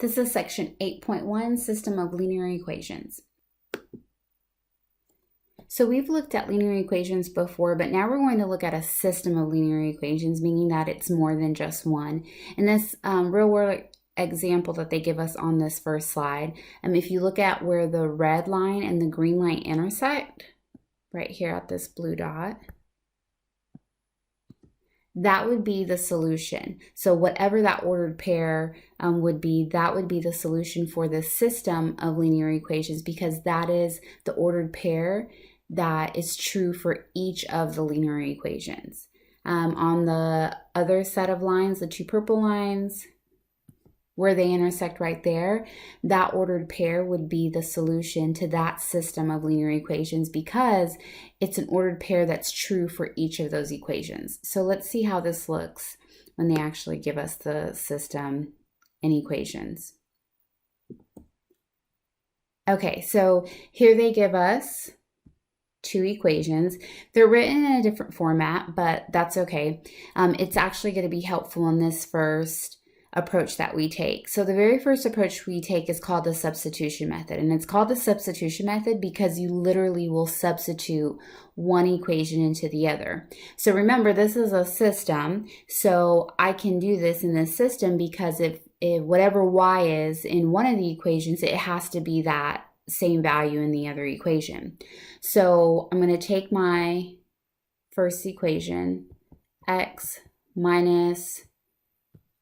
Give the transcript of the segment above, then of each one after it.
This is section 8.1, System of Linear Equations. So we've looked at linear equations before, but now we're going to look at a system of linear equations, meaning that it's more than just one. In this real world example that they give us on this first slide, if you look at where the red line and the green line intersect, right here at this blue dot, that would be the solution. So whatever that ordered pair would be, that would be the solution for this system of linear equations, because that is the ordered pair that is true for each of the linear equations. On the other set of lines, the two purple lines, where they intersect right there, that ordered pair would be the solution to that system of linear equations, because it's an ordered pair that's true for each of those equations. So let's see how this looks when they actually give us the system and equations. Okay, so here they give us two equations. They're written in a different format, but that's okay. It's actually going to be helpful in this first approach that we take. So the very first approach we take is called the substitution method, and it's called the substitution method because you literally will substitute one equation into the other. So remember, this is a system, so I can do this in this system because if whatever y is in one of the equations, it has to be that same value in the other equation. So I'm going to take my first equation, x minus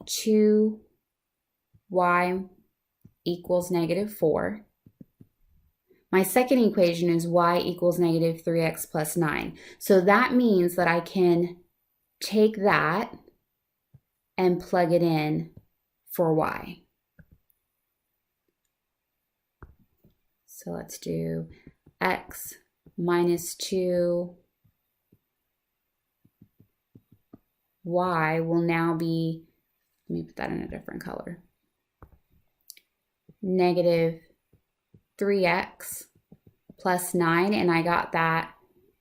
2y equals -4. My second equation is y equals -3x plus 9. So that means that I can take that and plug it in for y. So let's do x minus 2y will now be, let me put that in a different color, -3x plus 9, and I got that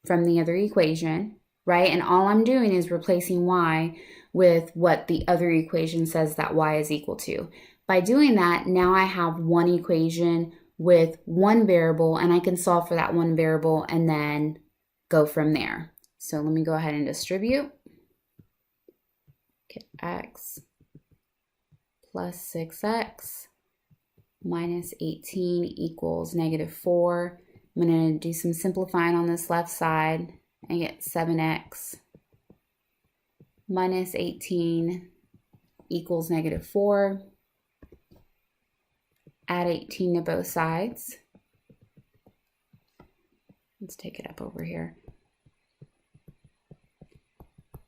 from the other equation, right? And all I'm doing is replacing y with what the other equation says that y is equal to. By doing that, now I have one equation with one variable, and I can solve for that one variable and then go from there. So let me go ahead and distribute. Get x plus 6x minus 18 equals -4. I'm going to do some simplifying on this left side. I get 7x minus 18 equals -4. Add 18 to both sides. Let's take it up over here.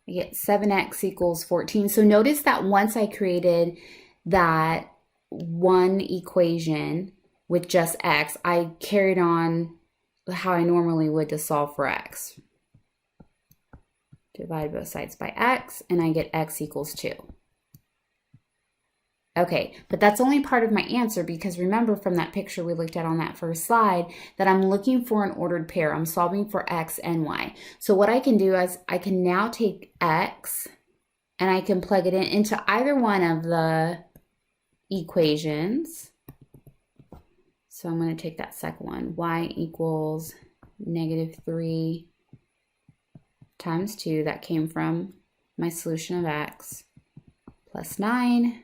I get 7x equals 14. So notice that once I created that one equation with just x, I carried on how I normally would to solve for x. Divide both sides by x, and I get x equals 2. Okay, but that's only part of my answer, because remember from that picture we looked at on that first slide that I'm looking for an ordered pair. I'm solving for x and y. So what I can do is I can now take x and I can plug it into either one of the equations. So I'm going to take that second one, y equals -3 times 2, that came from my solution of x, plus 9.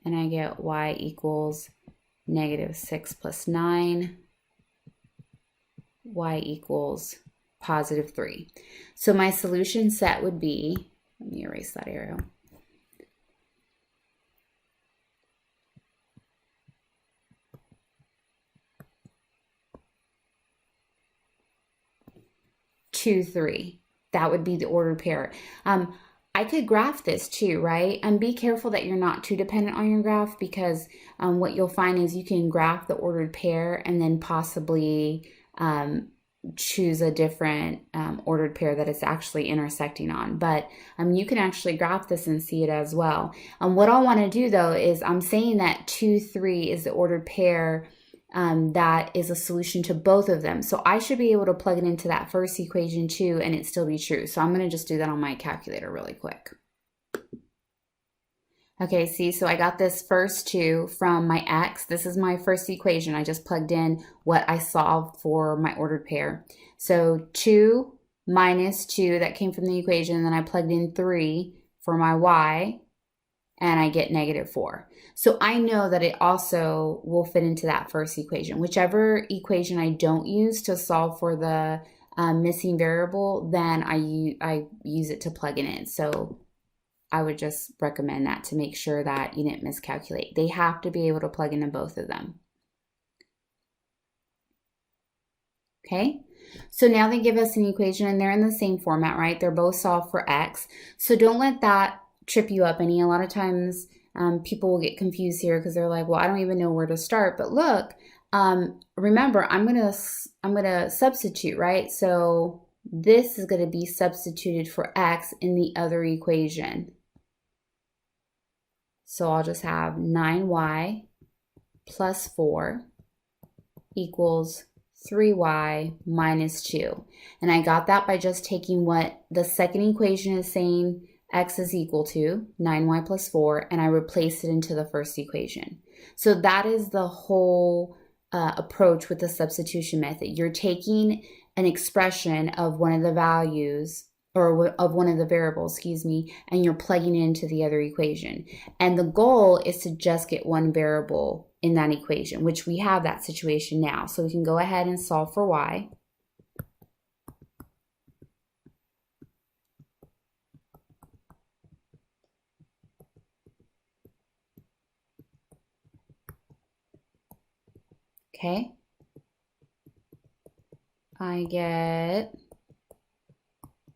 And I get y equals -6 plus 9. Y equals +3. So my solution set would be, let me erase that arrow. Two, 3. That would be the ordered pair. I could graph this too, right? And be careful that you're not too dependent on your graph, because what you'll find is you can graph the ordered pair and then possibly choose a different ordered pair that it's actually intersecting on. But you can actually graph this and see it as well. What I want to do though is I'm saying that 2, 3 is the ordered pair that is a solution to both of them. So I should be able to plug it into that first equation too, and it still be true. So I'm going to just do that on my calculator really quick. Okay, see, so I got this first 2 from my x. This is my first equation. I just plugged in what I solved for my ordered pair. So 2 minus 2, that came from the equation, and then I plugged in 3 for my y, and I get -4. So I know that it also will fit into that first equation. Whichever equation I don't use to solve for the missing variable, then I use it to plug it in. So I would just recommend that to make sure that you didn't miscalculate. They have to be able to plug into both of them. Okay, so now they give us an equation and they're in the same format, right? They're both solved for x. So don't let that trip you up any. A lot of times people will get confused here because they're like, well, I don't even know where to start. But look, remember, I'm gonna substitute, right? So this is going to be substituted for x in the other equation. So I'll just have 9y plus 4 equals 3y minus 2. And I got that by just taking what the second equation is saying x is equal to, 9y plus 4, and I replaced it into the first equation. So that is the whole approach with the substitution method. You're taking an expression of one of the values, or of one of the variables, and you're plugging it into the other equation. And the goal is to just get one variable in that equation, which we have that situation now. So we can go ahead and solve for y. Okay. I get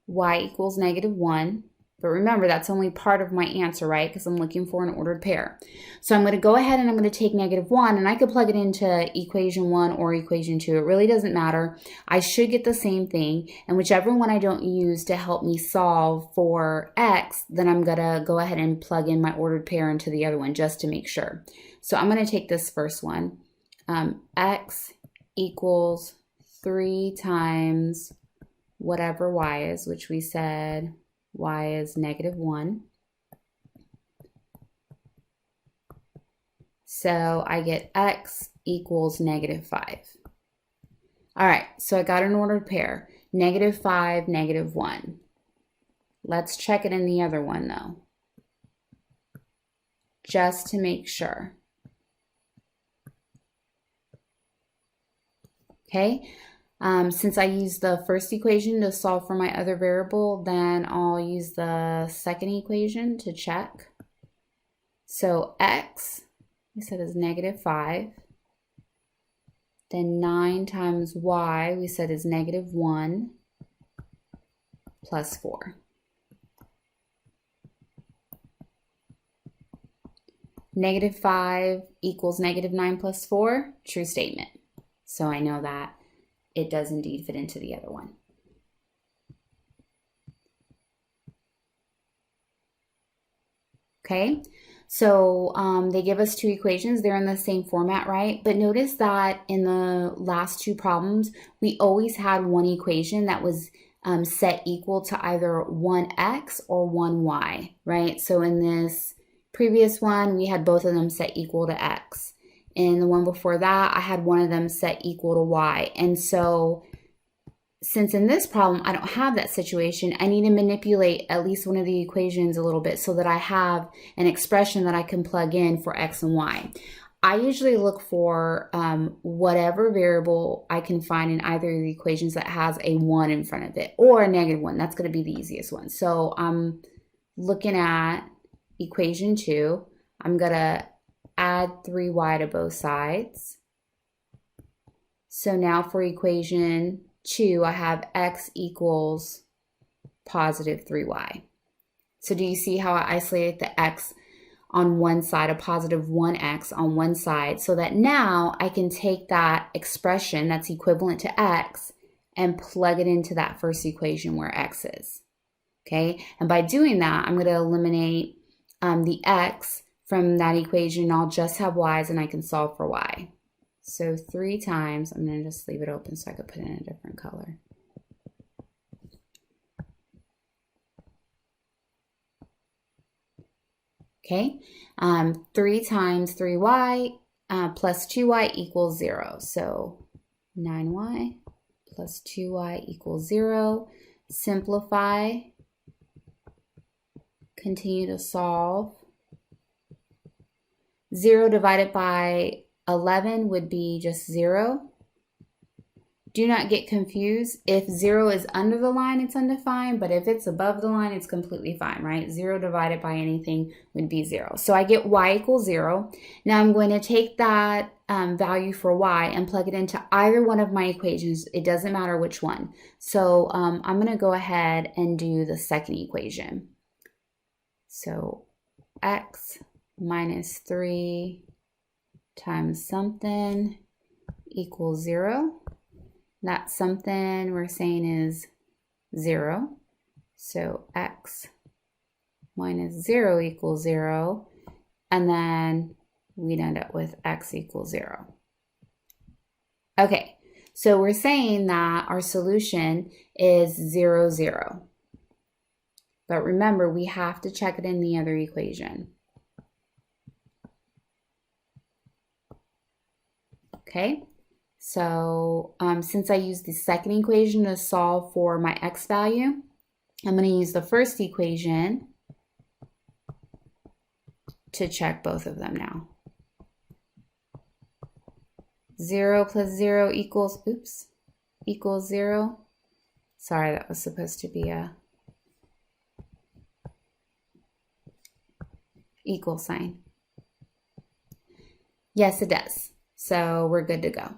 y equals -1. But remember, that's only part of my answer, right? Because I'm looking for an ordered pair. So I'm going to go ahead and I'm going to take -1, and I could plug it into equation 1 or equation 2. It really doesn't matter. I should get the same thing. And whichever one I don't use to help me solve for x, then I'm going to go ahead and plug in my ordered pair into the other one just to make sure. So I'm going to take this first one. X equals 3 times whatever y is, which we said y is -1. So I get x equals -5. All right, so I got an ordered pair, -5, -1. Let's check it in the other one though, just to make sure. Okay. Since I used the first equation to solve for my other variable, then I'll use the second equation to check. So x, we said is -5. Then 9 times y, we said is -1 plus 4. -5 equals -9 plus 4, true statement. So I know that it does indeed fit into the other one. Okay, so they give us 2 equations. They're in the same format, right? But notice that in the last 2 problems, we always had one equation that was set equal to either 1x or 1y, right? So in this previous one, we had both of them set equal to x. In the one before that, I had one of them set equal to y. And so since in this problem, I don't have that situation, I need to manipulate at least one of the equations a little bit so that I have an expression that I can plug in for x and y. I usually look for whatever variable I can find in either of the equations that has a 1 in front of it, or a -1. That's going to be the easiest one. So I'm looking at equation 2. I'm going to add 3y to both sides. So now for equation 2, I have x equals positive 3y. So do you see how I isolated the x on one side, a positive 1x on one side, so that now I can take that expression that's equivalent to x and plug it into that first equation where x is. Okay, and by doing that, I'm going to eliminate the x from that equation. I'll just have y's and I can solve for y. So 3 times, I'm going to just leave it open so I could put it in a different color. okay? 3 times 3y plus 2y equals 0. So 9y plus 2y equals 0. Simplify. Continue to solve. 0 divided by 11 would be just 0. Do not get confused. If 0 is under the line, it's undefined, but if it's above the line, it's completely fine, right? 0 divided by anything would be 0. So I get y equals 0. Now I'm going to take that value for y and plug it into either one of my equations. It doesn't matter which one. So I'm going to go ahead and do the second equation. So x minus 3 times something equals 0. That something we're saying is 0. So x minus 0 equals 0. And then we'd end up with x equals 0. Okay, so we're saying that our solution is 0, 0. But remember, we have to check it in the other equation. Okay. So since I used the second equation to solve for my x value, I'm going to use the first equation to check both of them now. 0 plus 0 equals, equals 0. Sorry, that was supposed to be a equal sign. Yes, it does. So we're good to go.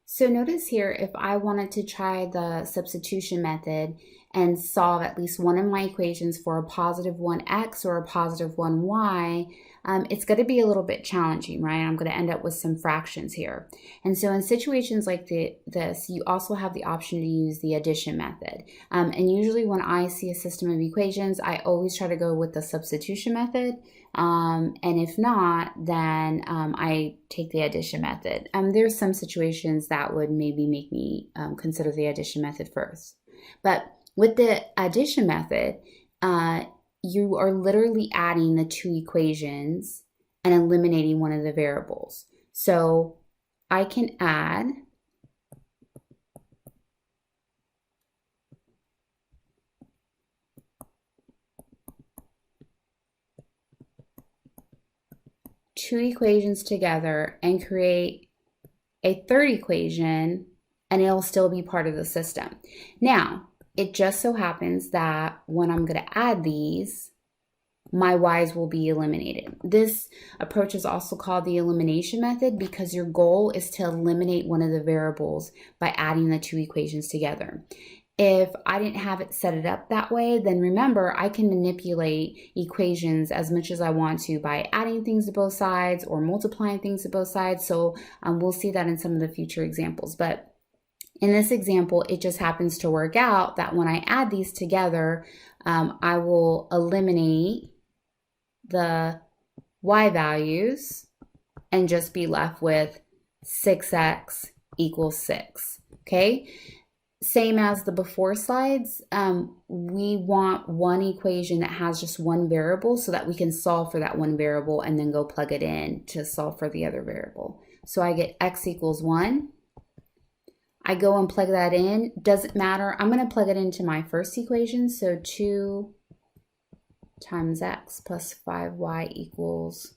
So notice here, if I wanted to try the substitution method and solve at least one of my equations for a positive 1x or a positive 1y, it's going to be a little bit challenging, right? I'm going to end up with some fractions here. And so in situations like this, you also have the option to use the addition method. And usually when I see a system of equations, I always try to go with the substitution method. And if not, then I take the addition method. There's some situations that would maybe make me consider the addition method first. But with the addition method, you are literally adding the two equations and eliminating one of the variables. So I can add two equations together and create a third equation, and it'll still be part of the system. Now, it just so happens that when I'm going to add these, my y's will be eliminated. This approach is also called the elimination method because your goal is to eliminate one of the variables by adding the two equations together. If I didn't have it set it up that way, then remember, I can manipulate equations as much as I want to by adding things to both sides or multiplying things to both sides. So we'll see that in some of the future examples. But in this example, it just happens to work out that when I add these together, I will eliminate the y values and just be left with 6x equals 6, okay? Same as the before slides, we want one equation that has just one variable so that we can solve for that one variable and then go plug it in to solve for the other variable. So I get x equals 1. I go and plug that in. Doesn't matter. I'm going to plug it into my first equation. So 2 times x plus 5y equals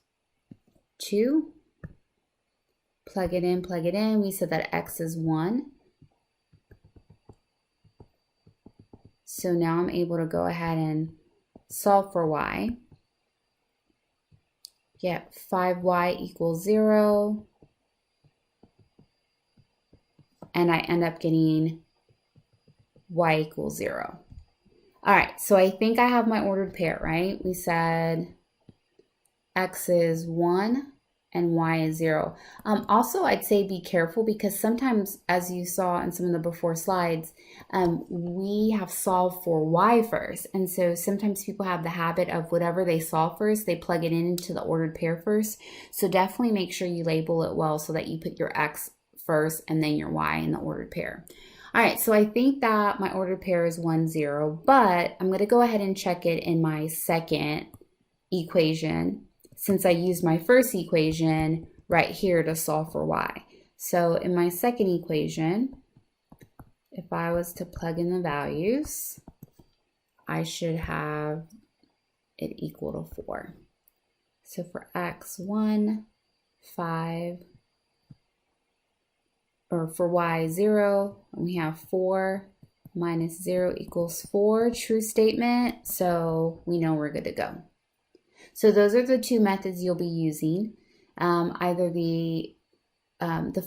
2. Plug it in, plug it in. We said that x is 1. So now I'm able to go ahead and solve for y. Get 5y equals 0. And I end up getting y equals 0. All right, so I think I have my ordered pair, right? We said x is 1 and y is 0. Also, I'd say be careful because sometimes, as you saw in some of the before slides, we have solved for y first. And so sometimes people have the habit of whatever they solve first, they plug it into the ordered pair first. So definitely make sure you label it well so that you put your x first and then your y in the ordered pair. All right, so I think that my ordered pair is 1, 0, but I'm going to go ahead and check it in my second equation since I used my first equation right here to solve for y. So in my second equation, if I was to plug in the values, I should have it equal to 4. So for x1, 5, or for y, 0, we have 4 minus 0 equals 4, true statement, so we know we're good to go. So those are the two methods you'll be using. Either the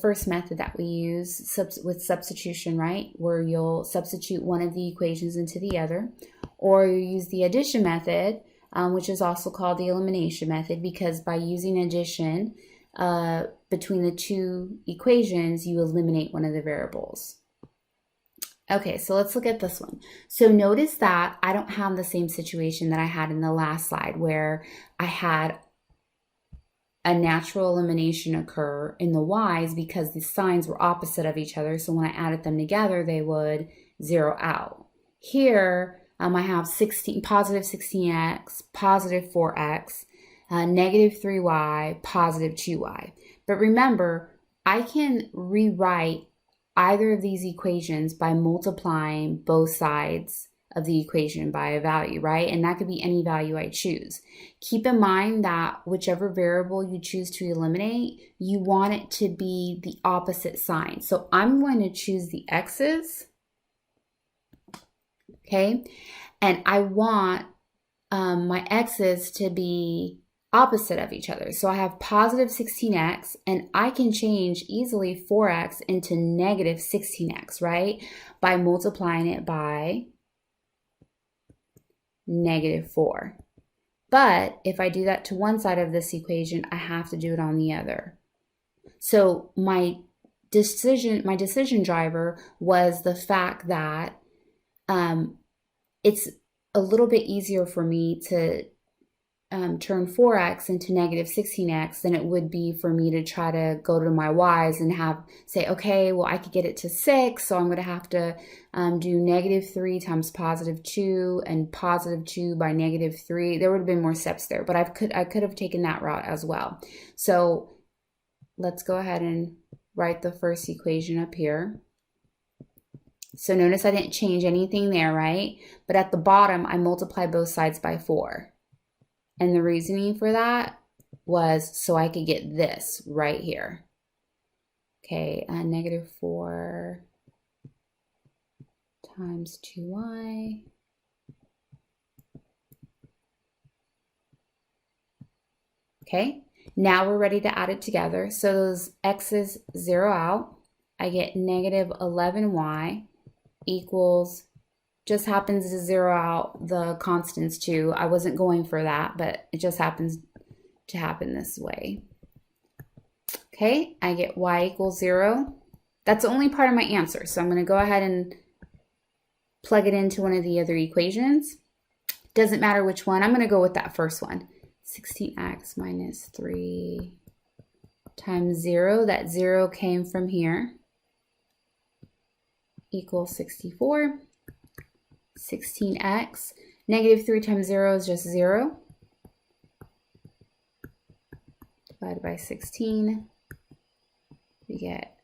first method that we use with substitution, right, where you'll substitute one of the equations into the other, or you use the addition method, which is also called the elimination method, because by using addition between the two equations, you eliminate one of the variables. Okay, so let's look at this one. So notice that I don't have the same situation that I had in the last slide where I had a natural elimination occur in the y's because the signs were opposite of each other. So when I added them together, they would zero out. Here, I have positive 16x, positive 4x, negative 3y, positive 2y. But remember, I can rewrite either of these equations by multiplying both sides of the equation by a value, right? And that could be any value I choose. Keep in mind that whichever variable you choose to eliminate, you want it to be the opposite sign. So I'm going to choose the x's, okay? And I want my x's to be opposite of each other. So I have positive 16x, and I can change easily 4x into negative 16x, right? By multiplying it by negative 4. But if I do that to one side of this equation, I have to do it on the other. So my decision driver was the fact that it's a little bit easier for me to turn 4x into negative 16x than it would be for me to try to go to my y's and say, okay, well, I could get it to 6, so I'm going to have to do negative 3 times positive 2 and positive 2 by negative 3. There would have been more steps there, but I could have taken that route as well. So let's go ahead and write the first equation up here. So notice I didn't change anything there, right? But at the bottom, I multiply both sides by 4. And the reasoning for that was so I could get this right here. Okay, negative 4 times 2y. Okay, now we're ready to add it together. So those x's zero out. I get negative 11y equals, just happens to zero out the constants too. I wasn't going for that, but it just happens to happen this way. Okay, I get y equals 0. That's the only part of my answer. So I'm going to go ahead and plug it into one of the other equations. Doesn't matter which one. I'm going to go with that first one. 16x minus 3 times 0. That 0 came from here. Equals 64. 16x. Negative 3 times 0 is just 0. Divided by 16. We get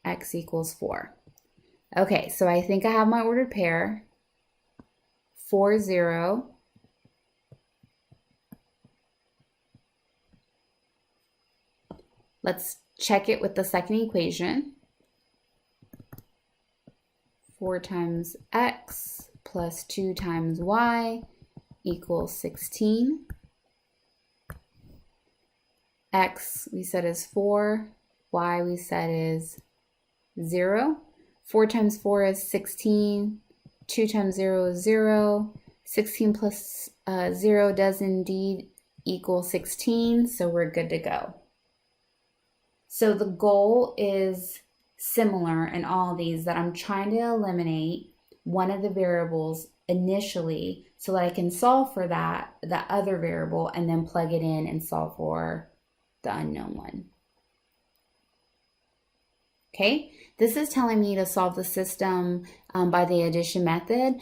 x equals 4. Okay, so I think I have my ordered pair. 4, 0. Let's check it with the second equation. 4 times x plus 2 times y equals 16. X we said is 4, y we said is 0. 4 times 4 is 16, 2 times 0 is 0. 16 plus 0 does indeed equal 16, so we're good to go. So the goal is similar in all of these, that I'm trying to eliminate one of the variables initially so that I can solve for that other variable and then plug it in and solve for the unknown one. Okay, this is telling me to solve the system by the addition method.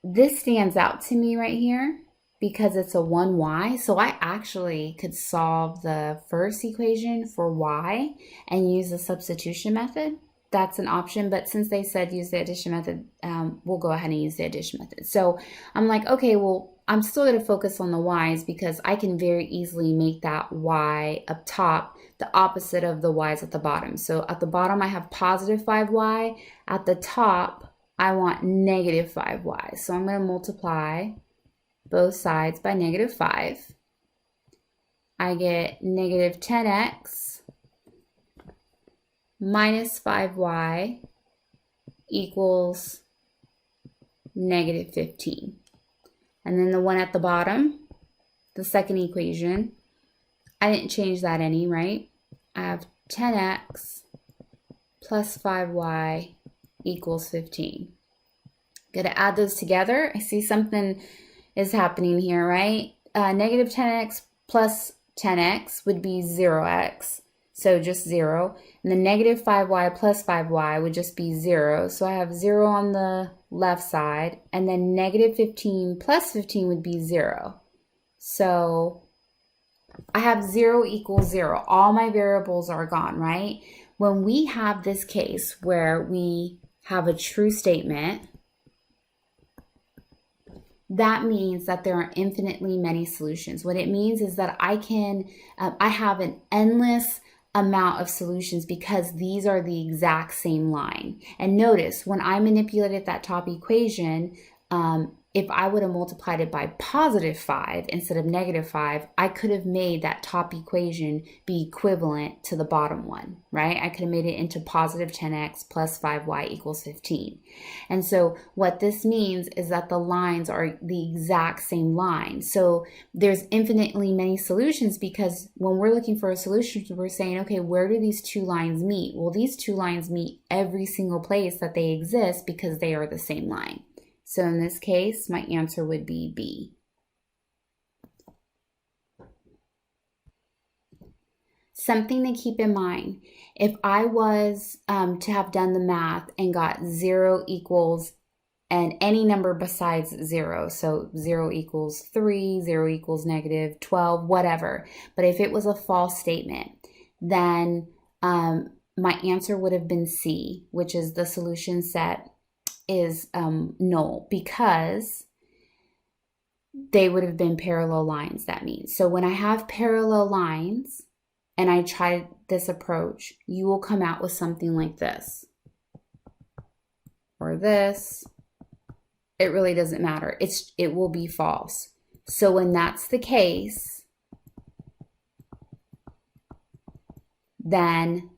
This stands out to me right here because it's a 1y. So I actually could solve the first equation for y and use the substitution method. That's an option, but since they said use the addition method, we'll go ahead and use the addition method. So I'm like, okay, well, I'm still going to focus on the y's because I can very easily make that y up top the opposite of the y's at the bottom. So at the bottom, I have positive 5y. At the top, I want negative 5y. So I'm going to multiply both sides by negative 5. I get negative 10x minus 5y equals negative 15. And then the one at the bottom, the second equation, I didn't change that any, right? I have 10x plus 5y equals 15. Gonna add those together. I see something is happening here, right? Negative 10x plus 10x would be 0x, so just 0. And the negative 5y plus 5y would just be 0. So I have 0 on the left side, and then negative 15 plus 15 would be 0. So I have 0 equals 0. All my variables are gone, right? When we have this case where we have a true statement, that means that there are infinitely many solutions. What it means is that I have an endless amount of solutions because these are the exact same line. And notice when I manipulated that top equation, if I would have multiplied it by positive 5 instead of negative 5, I could have made that top equation be equivalent to the bottom one, right? I could have made it into positive 10x plus 5y equals 15. And so what this means is that the lines are the exact same line. So there's infinitely many solutions because when we're looking for a solution, we're saying, okay, where do these two lines meet? Well, these two lines meet every single place that they exist because they are the same line. So in this case, my answer would be B. Something to keep in mind, if I was to have done the math and got 0 equals and any number besides 0, so 0 equals 3, 0 equals negative 12, whatever, but if it was a false statement, then my answer would have been C, which is the solution set is null because they would have been parallel lines, that means. So when I have parallel lines and I try this approach, you will come out with something like this or this. It really doesn't matter. It will be false. So when that's the case, then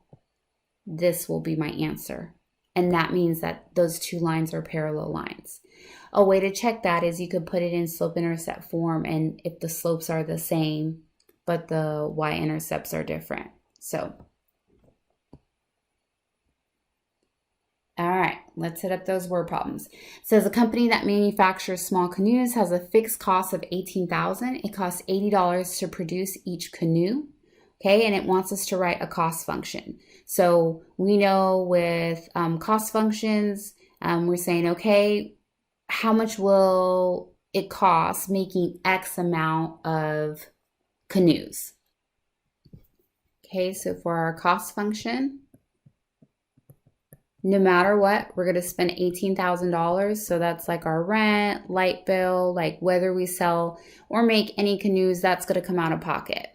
this will be my answer. And that means that those two lines are parallel lines. A way to check that is you could put it in slope-intercept form, and if the slopes are the same, but the y-intercepts are different. So, all right, let's hit up those word problems. It says a company that manufactures small canoes has a fixed cost of $18,000. It costs $80 to produce each canoe. Okay, and it wants us to write a cost function. So we know with cost functions, we're saying, okay, how much will it cost making X amount of canoes? Okay, so for our cost function, no matter what, we're going to spend $18,000. So that's like our rent, light bill, like whether we sell or make any canoes, that's going to come out of pocket.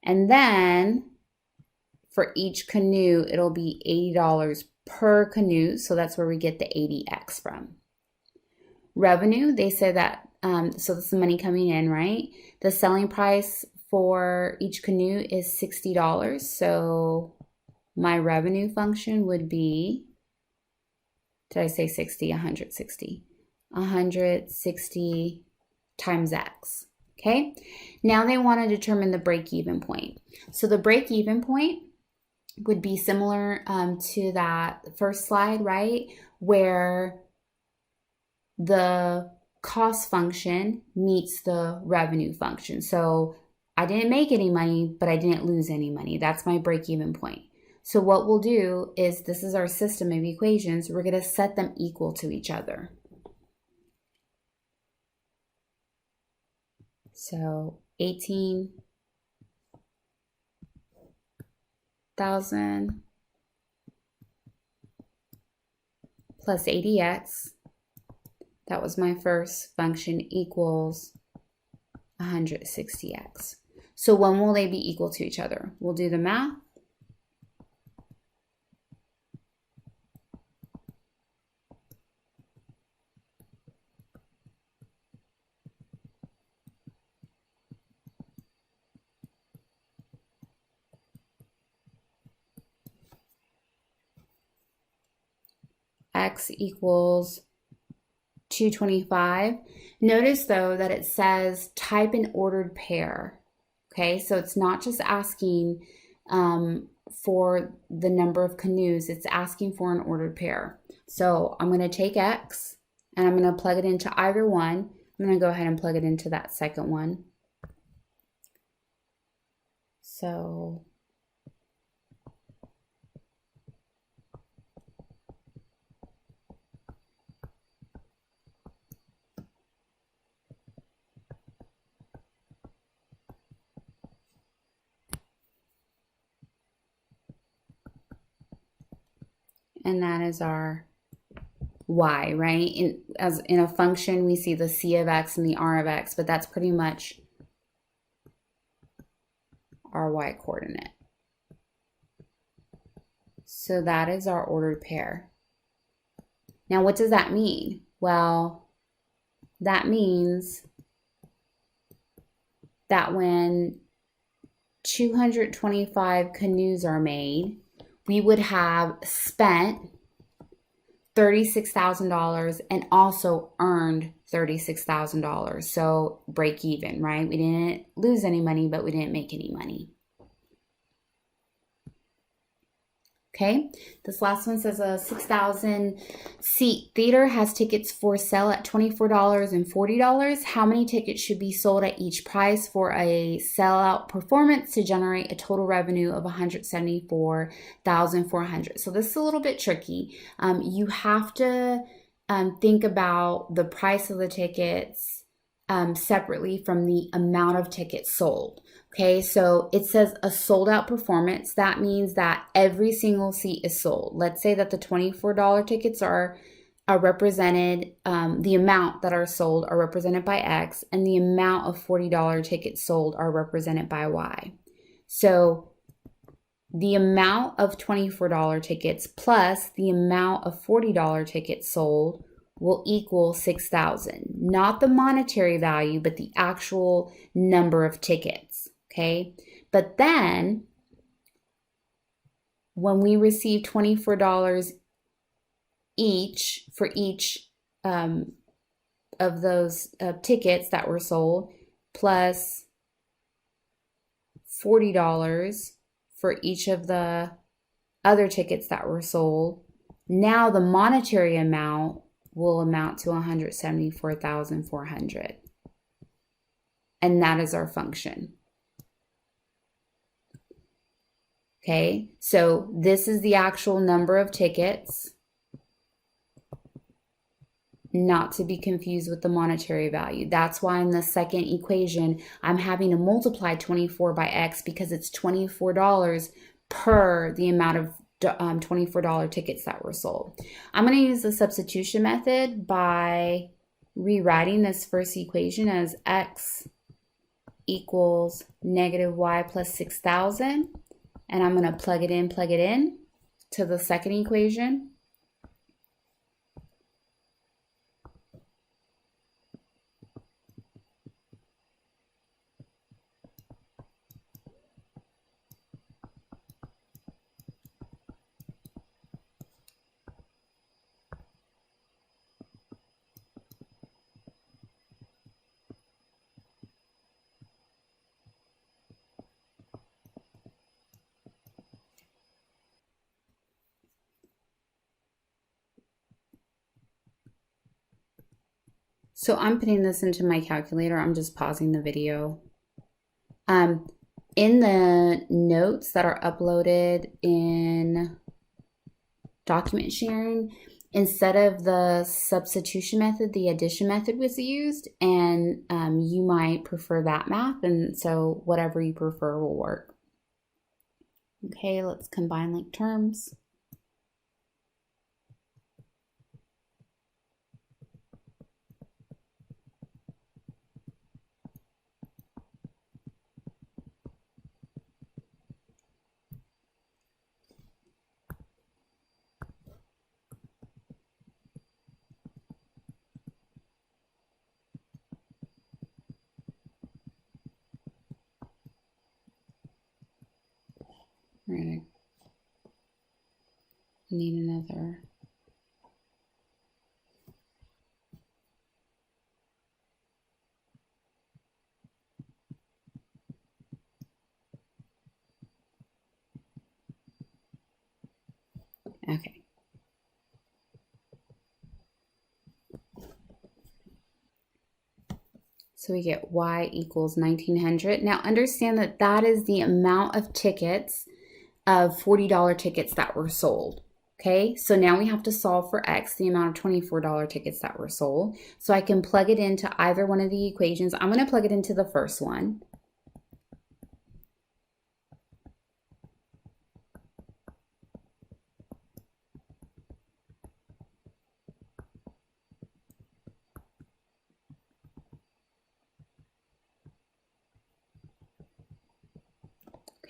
And then for each canoe, it'll be $80 per canoe. So that's where we get the 80x from. Revenue, they say that, so this is money coming in, right? The selling price for each canoe is $60. So my revenue function would be, did I say 60? 160. 160 times X. Okay, now they want to determine the break-even point. So the break-even point would be similar to that first slide, right? Where the cost function meets the revenue function. So I didn't make any money, but I didn't lose any money. That's my break-even point. So what we'll do is, this is our system of equations. We're going to set them equal to each other. So 18,000 plus 80x, that was my first function, equals 160x. So when will they be equal to each other? We'll do the math. X equals 225. Notice though that it says type an ordered pair. Okay, so it's not just asking for the number of canoes, it's asking for an ordered pair. So I'm going to take X and I'm going to plug it into either one. I'm going to go ahead and plug it into that second one. So and that is our y, right? As in a function, we see the c of x and the r of x, but that's pretty much our y coordinate. So that is our ordered pair. Now, what does that mean? Well, that means that when 225 canoes are made, we would have spent $36,000 and also earned $36,000. So break even, right? We didn't lose any money, but we didn't make any money. Okay, this last one says a 6,000 seat theater has tickets for sale at $24 and $40. How many tickets should be sold at each price for a sellout performance to generate a total revenue of $174,400? So this is a little bit tricky. You have to think about the price of the tickets separately from the amount of tickets sold. Okay, so it says a sold out performance. That means that every single seat is sold. Let's say that the $24 tickets are represented, the amount that are sold are represented by X, and the amount of $40 tickets sold are represented by Y. So the amount of $24 tickets plus the amount of $40 tickets sold will equal 6,000. Not the monetary value, but the actual number of tickets. Okay, but then when we receive $24 each for each of those tickets that were sold, plus $40 for each of the other tickets that were sold, now the monetary amount will amount to $174,400. And that is our function. Okay, so this is the actual number of tickets, not to be confused with the monetary value. That's why in the second equation, I'm having to multiply 24 by X because it's $24 per the amount of $24 tickets that were sold. I'm going to use the substitution method by rewriting this first equation as X equals negative Y plus 6,000. And I'm going to plug it in to the second equation. So I'm putting this into my calculator. I'm just pausing the video. In the notes that are uploaded in document sharing, instead of the substitution method, the addition method was used, and you might prefer that math, and so whatever you prefer will work. Okay, let's combine like terms. We're gonna need another. Okay. So we get y equals 1900. Now understand that that is the amount of tickets, of $40 tickets that were sold. Okay, so now we have to solve for x, the amount of $24 tickets that were sold. So I can plug it into either one of the equations. I'm going to plug it into the first one.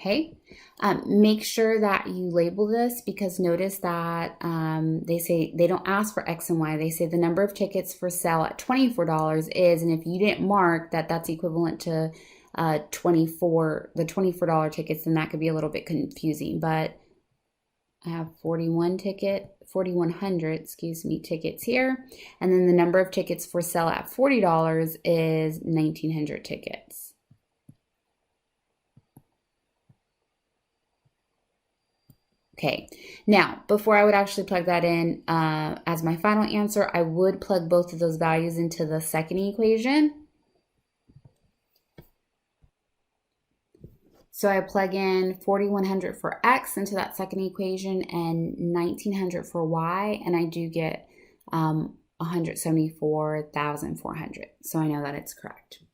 Okay, make sure that you label this, because notice that they say they don't ask for X and Y. They say the number of tickets for sale at $24 is, and if you didn't mark that that's equivalent to the $24 tickets, then that could be a little bit confusing. But I have 4,100, excuse me, tickets here. And then the number of tickets for sale at $40 is 1,900 tickets. Okay, now before I would actually plug that in as my final answer, I would plug both of those values into the second equation. So I plug in 4,100 for x into that second equation and 1,900 for y, and I do get 174,400. So I know that it's correct.